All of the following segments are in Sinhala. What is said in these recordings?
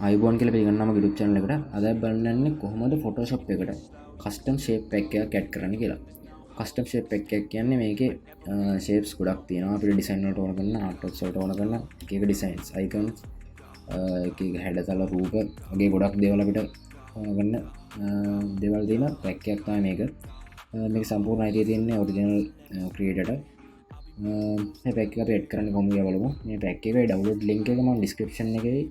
අයිබෝන් කියලා පිළිගන්නම YouTube channel එකට අද බලන්නේ කොහොමද Photoshop එකට custom shape pack එකක් add කරන්න කියලා. custom shape pack එකක් කියන්නේ මේකේ shapes ගොඩක් තියෙනවා. අපිට design වලට ඕන කරන artworks වලට ඕන කරන එක එක designs, icons, එක එක හැඩතල රූප වගේ ගොඩක් දේවල් අපිට ඕන කරන දේවල් තියෙන pack එකක් තමයි මේක. මේක සම්පූර්ණ අයිතිය තියෙන්නේ original creator ට. මේ pack එක අපි add කරන්න කොහොමද කියලා බලමු. මේ pack එකේ download link එක මම description එකේ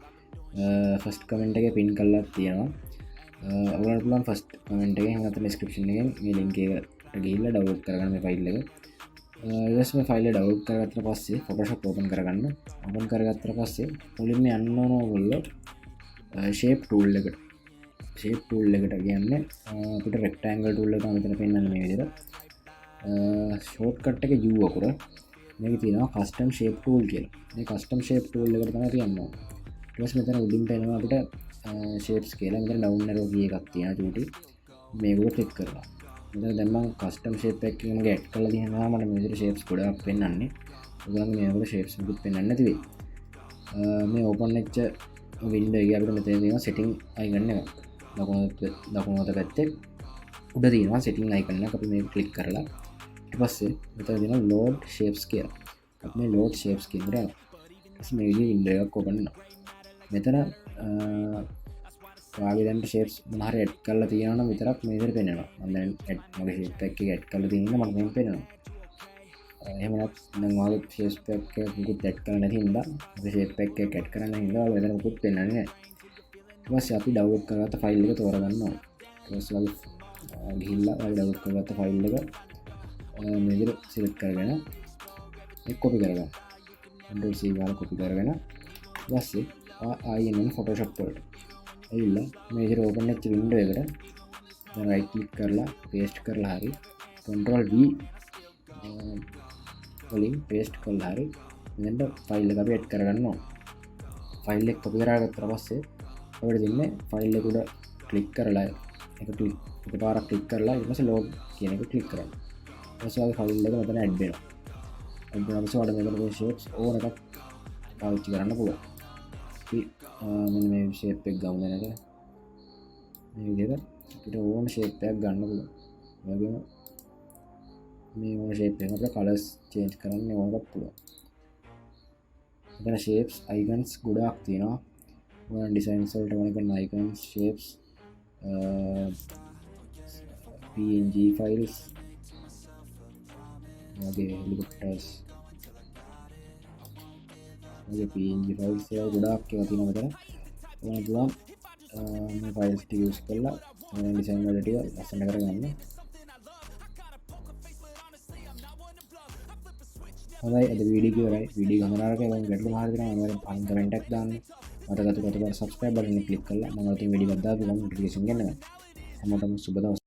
ෆස්ට කමෙන්ට් එක පින් කල්ලා තියෙනවා. ඔයාලට පුළුවන් ෆස්ට් කමෙන්ට් එකෙන් නැත්නම් ඩිස්ක්‍රිප්ෂන් එකෙන් මේ ලින්ක් එකට ගිහිල්ලා ඩවුන්ලෝඩ් කරගන්න මේ ෆයිල් එක. ඊට පස්සේ මේ ෆයිල් එක ඩවුන්ලෝඩ් කරගත්තට පස්සේ Photoshop open කරගන්න. open කරගත්තට පස්සේ මුලින්ම යන්න ඕන ඔයගොල්ලෝ shape tool එකට. shape tool එකට කියන්නේ අපිට rectangle tool එක මෙතන පෙන්නන්නේ මේ විදිහට. shortcut එක U අකුර. මේක තියෙනවා custom shape tool කියලා. මේ custom shape tool එකට තමයි තියන්නේ. ඊට මෙතන උඩින් පේනවා අපිට shapes කියලා. මෙතන down arrow key එකක් තියෙනවා චූටි. මේක උඩ ක්ලික් කරලා. මෙතන දැන් මම custom shape pack එක මගේ add කරලා තියෙනවා. මට මේ විදිහට shapes ගොඩක් පෙන්වන්නේ. ඔයගොල්ලන්ගේ මේ වගේ shapes මුකුත් පෙන්වන්නේ නැති වෙයි. මේ open වෙච්ච window එකේ අපිට මෙතන තියෙනවා setting icon එකක්. දකුණු අත පැත්තේ උඩ තියෙනවා setting icon එක. අපි මේක ක්ලික් කරලා ඊට පස්සේ මෙතන තියෙනවා load shapes කියලා. අපි මේ load shapes කියන දේ ඊට මේ විදිහේ window එකක් open වෙනවා. මෙතන ඔයාගේ දැන් shapes මොන හරි add කරලා තියෙනවා නම් විතරක් මේ විදිහට පේනවා. මම දැන් මගේ shape pack එක add කරලා තියෙනවා මට මේක පේනවා. එහෙම නැත්නම් ඔයාගේ shape pack එක මුකුත් add කරලා නැති හින්දා මගේ shape pack එක add කරන්න හින්දා ඔයාලා මෙතන මුකුත් පේන්නේ නැහැ. ඊට පස්සේ අපි download කරගත්ත file එක තෝරගන්න ඕනේ. ඊට පස්සේ ඔයාලා ගිහිල්ලා ඔයාලා download කරගත්ත file එක මේ විදිහට select කරගෙන ඒක copy කරගන්න. Ctrl C ගාලා copy කරගෙන ඊට පස්සේ ආයෙම Photoshop වලට ඇවිල්ලා මේ විදිහට open වෙච්ච window එකට දැන් right click කරලා paste කරලා හරි Ctrl V වලින් paste කරලා හරි මෙන්න ෆයිල් එක අපි add කරගන්න ඕන. ෆයිල් එක copy කරගත්තා පස්සේ අපිට දෙන්නේ ෆයිල් එක උඩ click කරලා එකපාරක් click කරලා ඊට පස්සේ load කියන එක click කරන්න. ඊට පස්සේ ආගේ ෆයිල් එක මෙතන add වෙනවා. add වෙනවා පස්සේ ඔයාලට මෙතන මේ shapes ඕන එකක් පාවිච්චි කරන්න පුළුවන්. මෙන්න මේ shape එක ගමු දැනට මේ විදිහට අපිට ඕන shape එකක් ගන්න පුළුවන්. ඒ වගේම මේ ඕන shape එක අපිට colors change කරන්න ඕනකත් පුළුවන්. මෙතන shapes icons ගොඩාක් තියෙනවා. ඕන designs වලට ඕන කරන icons shapes png files වගේ helicopters PNG files එක ගොඩාක් ඒවා තියෙනවා මෙතන. ඔයාලා පුළුවන් මේ files ටික use කරලා මේ design වල ටික ලස්සන කරගන්න. හොඳයි අද වීඩියෝ එක ඉවරයි. වීඩියෝ ගමනාරක වගේ ගැටලු මහර දෙනවා. අනිවාර්යෙන් පහින් කමෙන්ට් එකක් දාන්න. මට ගත subscribe button එක click කරලා මම අලුතින් වීඩියෝ එකක් දාපු ගමන් notification ගන්න. හැමෝටම සුබ දවසක්.